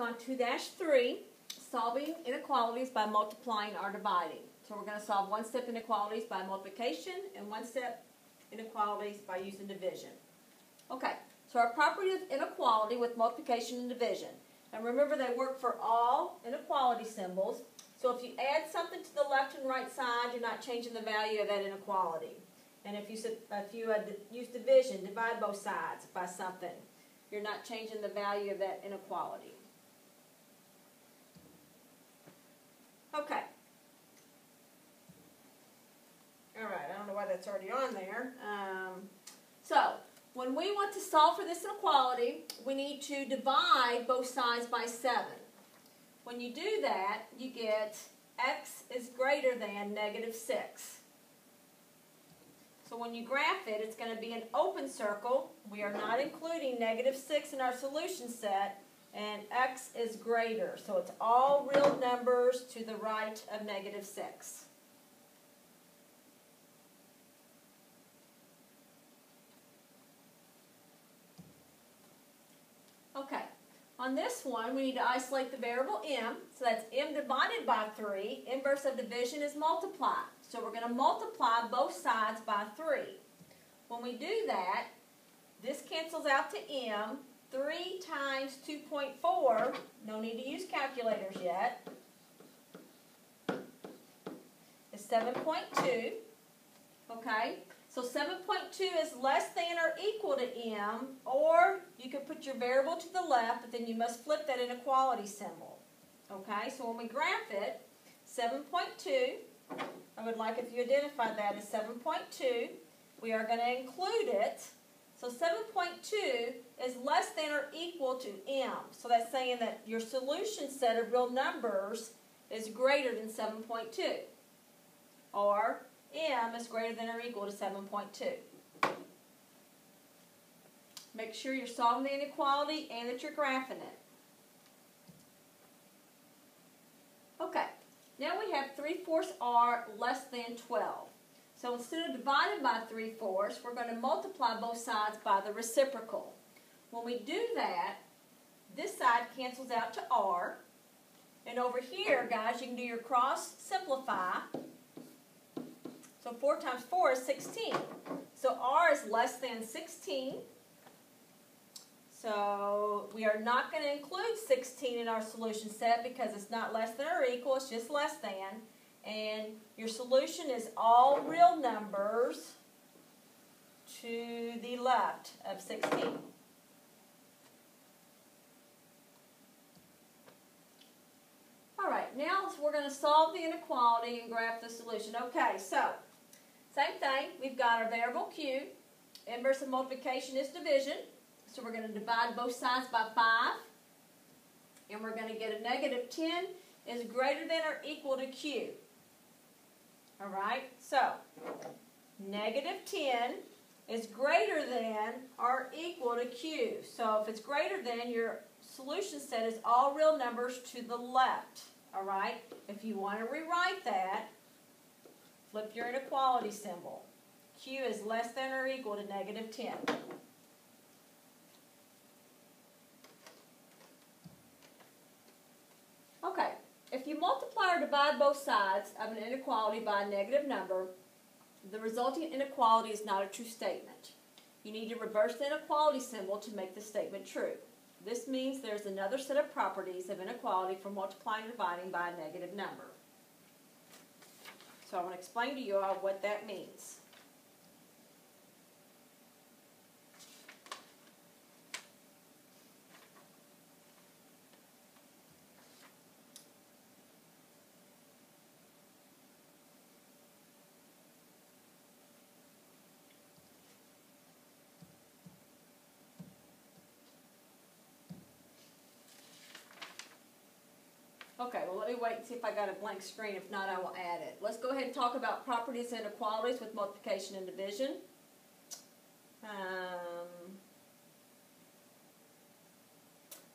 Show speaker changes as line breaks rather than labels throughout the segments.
on 2-3, solving inequalities by multiplying or dividing. So we're going to solve one-step inequalities by multiplication and one-step inequalities by using division. Okay, so our property of inequality with multiplication and division. And remember, they work for all inequality symbols. So if you add something to the left and right side, you're not changing the value of that inequality. And if you use division, divide both sides by something, you're not changing the value of that inequality. Okay. All right, I don't know why that's already on there. So, when we want to solve for this inequality, we need to divide both sides by 7. When you do that, you get x is greater than -6. So when you graph it, it's going to be an open circle. We are not including -6 in our solution set, and x is greater. So it's all real numbers to the right of -6. Okay, on this one, we need to isolate the variable m. So that's m divided by 3. Inverse of division is multiply. So we're going to multiply both sides by 3. When we do that, this cancels out to m. 3 times 2.4, no need to use calculators yet, is 7.2. Okay? So 7.2 is less than or equal to m, or you could put your variable to the left, but then you must flip that inequality symbol. Okay? So when we graph it, 7.2, I would like if you identify that as 7.2. We are going to include it. So 7.2 is less than or equal to m. So that's saying that your solution set of real numbers is greater than 7.2. Or m is greater than or equal to 7.2. Make sure you're solving the inequality and that you're graphing it. Okay, now we have 3/4 r less than 12. So instead of dividing by 3/4, we're going to multiply both sides by the reciprocal. When we do that, this side cancels out to r. And over here, guys, you can do your cross simplify. So 4 times 4 is 16. So r is less than 16. So we are not going to include 16 in our solution set because it's not less than or equal, it's just less than. And your solution is all real numbers to the left of 16. Alright, now we're going to solve the inequality and graph the solution. Okay, so same thing. We've got our variable q. Inverse of multiplication is division. So we're going to divide both sides by 5. And we're going to get a -10 is greater than or equal to q. Alright, so -10 is greater than or equal to q. So if it's greater than, your solution set is all real numbers to the left. Alright, if you want to rewrite that, flip your inequality symbol. Q is less than or equal to -10. Okay, if you multiply or divide both sides of an inequality by a negative number, the resulting inequality is not a true statement. You need to reverse the inequality symbol to make the statement true. This means there's another set of properties of inequality for multiplying or dividing by a negative number. So I want to explain to you all what that means. Okay, well, let me wait and see if I got a blank screen. If not, I will add it. Let's go ahead and talk about properties and inequalities with multiplication and division.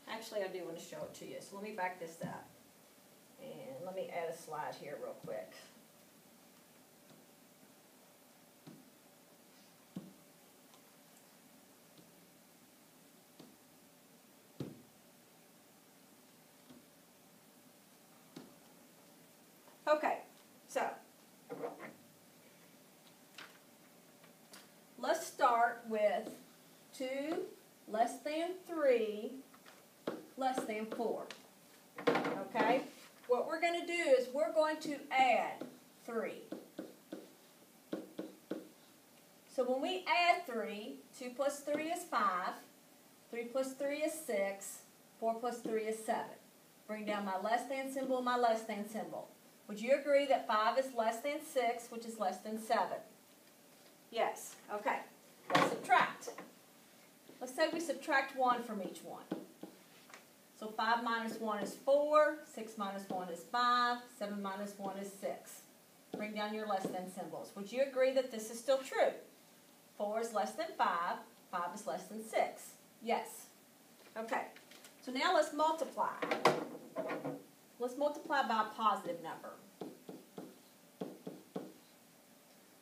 Actually, I do want to show it to you, so let me back this up. And let me add a slide here real quick. 2 less than 3 less than 4. Okay? What we're going to do is we're going to add 3. So when we add 3, 2 plus 3 is 5, 3 plus 3 is 6, 4 plus 3 is 7. Bring down my less than symbol and my less than symbol. Would you agree that 5 is less than 6, which is less than 7? Yes. Okay. Let's subtract. Let's say we subtract 1 from each one. So 5 minus 1 is 4, 6 minus 1 is 5, 7 minus 1 is 6. Bring down your less than symbols. Would you agree that this is still true? 4 is less than 5, 5 is less than 6. Yes. Okay. So now let's multiply. Let's multiply by a positive number.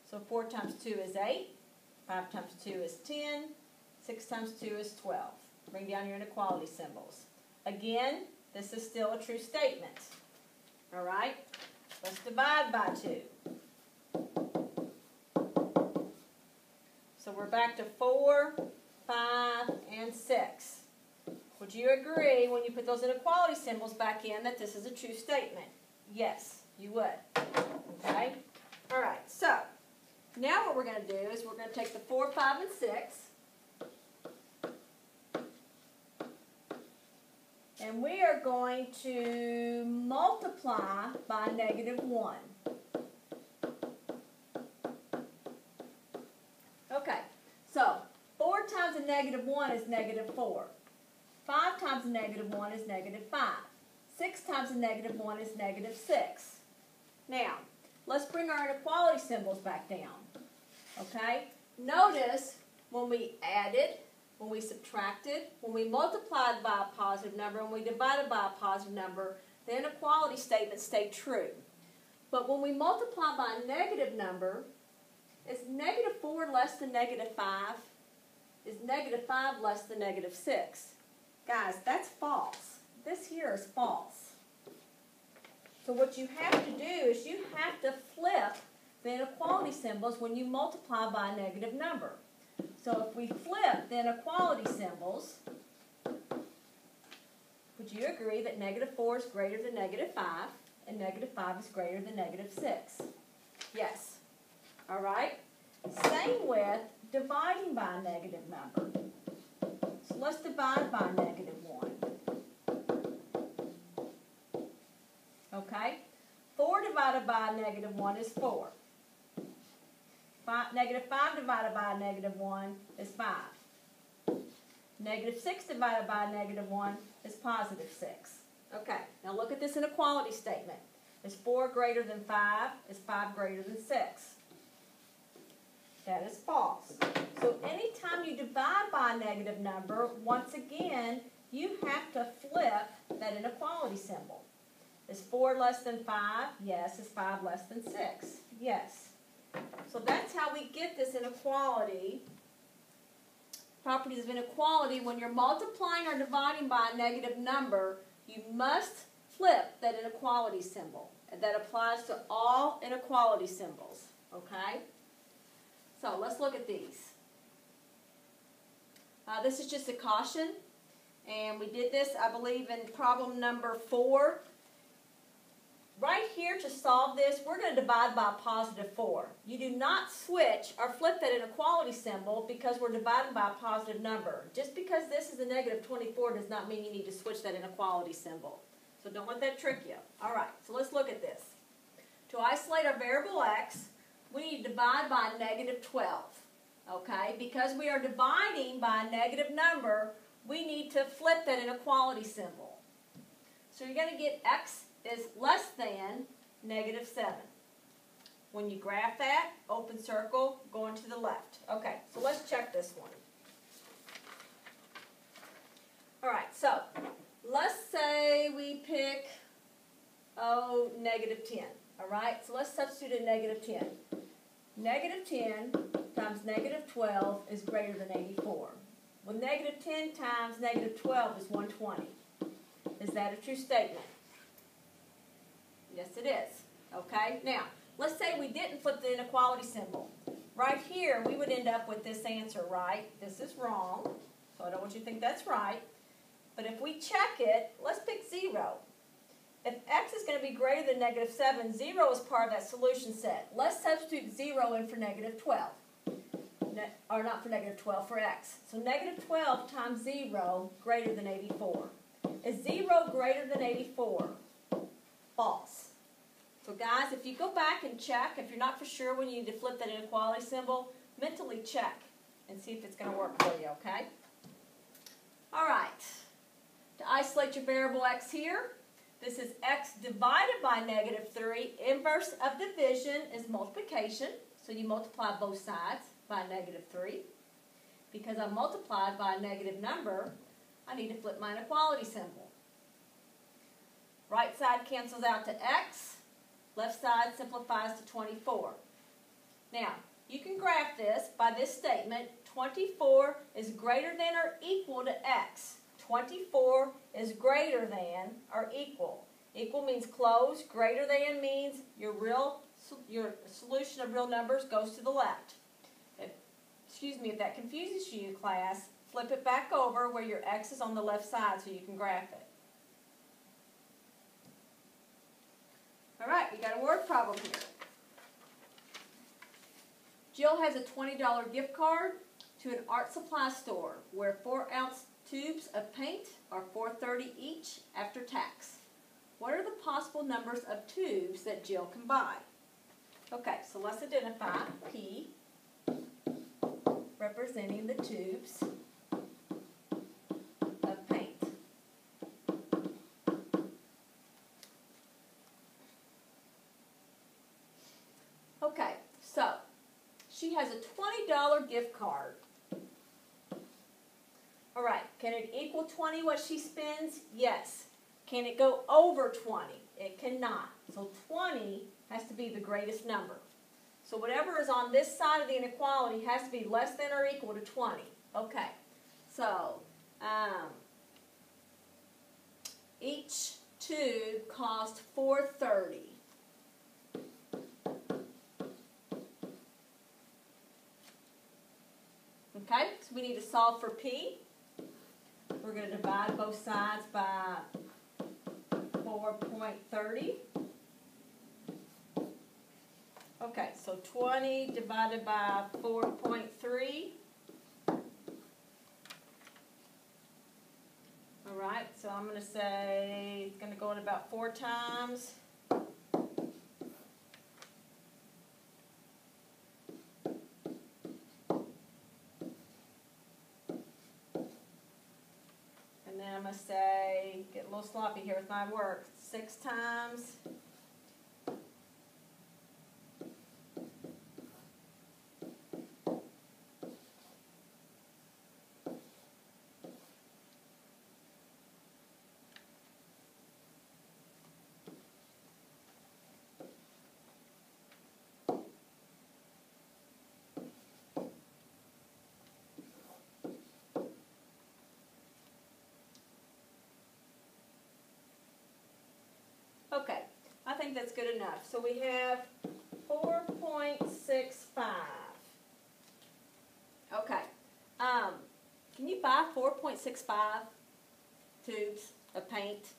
So 4 times 2 is 8, 5 times 2 is 10, 6 times 2 is 12. Bring down your inequality symbols. Again, this is still a true statement. All right? Let's divide by 2. So we're back to 4, 5, and 6. Would you agree when you put those inequality symbols back in that this is a true statement? Yes, you would. Okay? All right, so now what we're going to do is we're going to take the 4, 5, and 6, and we are going to multiply by -1. Okay, so 4 times a -1 is -4. 5 times a -1 is -5. 6 times a -1 is -6. Now, let's bring our inequality symbols back down. Okay? Notice when we added, when we subtracted, when we multiplied by a positive number, and we divided by a positive number, the inequality statement stayed true. But when we multiply by a negative number, is -4 less than -5? Is -5 less than -6? Guys, that's false. This here is false. So what you have to do is you have to flip the inequality symbols when you multiply by a negative number. So if we flip the inequality symbols, would you agree that -4 is greater than -5 and -5 is greater than -6? Yes. All right? Same with dividing by a negative number. So let's divide by -1. Okay? 4 divided by a -1 is 4. -5 divided by a -1 is 5. -6 divided by a -1 is +6. Okay, now look at this inequality statement. Is 4 greater than 5? Is 5 greater than 6? That is false. So anytime you divide by a negative number, once again, you have to flip that inequality symbol. Is 4 less than 5? Yes. Is 5 less than 6? Yes. So that's how we get this inequality, properties of inequality. When you're multiplying or dividing by a negative number, you must flip that inequality symbol. And that applies to all inequality symbols. Okay? So let's look at these. This is just a caution. And we did this, I believe, in problem number 4. Right here, to solve this, we're going to divide by a +4. You do not switch or flip that inequality symbol because we're dividing by a positive number. Just because this is a -24 does not mean you need to switch that inequality symbol. So don't let that trick you. All right, so let's look at this. To isolate our variable x, we need to divide by a -12. Okay, because we are dividing by a negative number, we need to flip that inequality symbol. So you're going to get x is less than -7. When you graph that, open circle, going to the left. Okay, so let's check this one. All right, so let's say we pick, -10. All right, so let's substitute in -10. -10 times -12 is greater than 84. Well, -10 times -12 is 120. Is that a true statement? Yes, it is. Okay? Now, let's say we didn't flip the inequality symbol. right here, we would end up with this answer, right? This is wrong, so I don't want you to think that's right. But if we check it, let's pick 0. If x is going to be greater than -7, 0 is part of that solution set. Let's substitute 0 in for -12. Or not for -12, for x. So -12 times 0 greater than 84. Is 0 greater than 84? False. So guys, if you go back and check, if you're not for sure when you need to flip that inequality symbol, mentally check and see if it's going to work for you, okay? All right. To isolate your variable x here, this is x divided by -3. Inverse of division is multiplication. So you multiply both sides by -3. Because I multiplied by a negative number, I need to flip my inequality symbol. Right side cancels out to x. Left side simplifies to 24. Now, you can graph this by this statement. 24 is greater than or equal to x. 24 is greater than or equal. Equal means close. Greater than means your solution of real numbers goes to the left. If that confuses you, class, flip it back over where your x is on the left side so you can graph it. All right, we got a word problem here. Jill has a $20 gift card to an art supply store where 4-ounce tubes of paint are $4.30 each after tax. What are the possible numbers of tubes that Jill can buy? Okay, so let's identify P, representing the tubes of paint. Okay, so she has a $20 gift card. All right, can it equal 20 what she spends? Yes. Can it go over 20? It cannot. So 20 has to be the greatest number. So whatever is on this side of the inequality has to be less than or equal to 20. Okay, so each tube cost $4.30. Okay, so we need to solve for P. We're going to divide both sides by 4.30. Okay, so 20 divided by 4.3. All right, so I'm going to say it's going to go in about 4 times. And then I'm going to say, get a little sloppy here with my work, 6 times. Okay, I think that's good enough. So we have 4.65. Okay, can you buy 4.65 tubes of paint?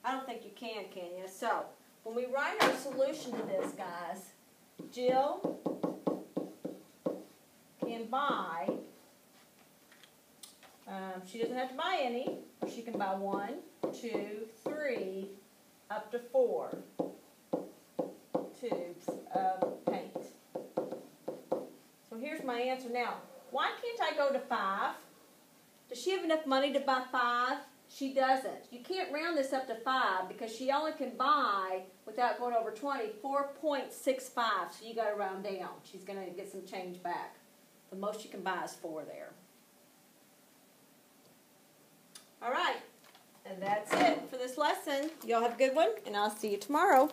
I don't think you can you? So, when we write our solution to this, guys, Jill can buy, she doesn't have to buy any, she can buy 1, 2, 3, up to 4 tubes of paint. So here's my answer now. Why can't I go to 5? Does she have enough money to buy 5? She doesn't. You can't round this up to 5 because she only can buy, without going over 20, 4.65. So you got to round down. She's going to get some change back. The most you can buy is 4 there. All right. And that's it for this lesson. Y'all have a good one, and I'll see you tomorrow.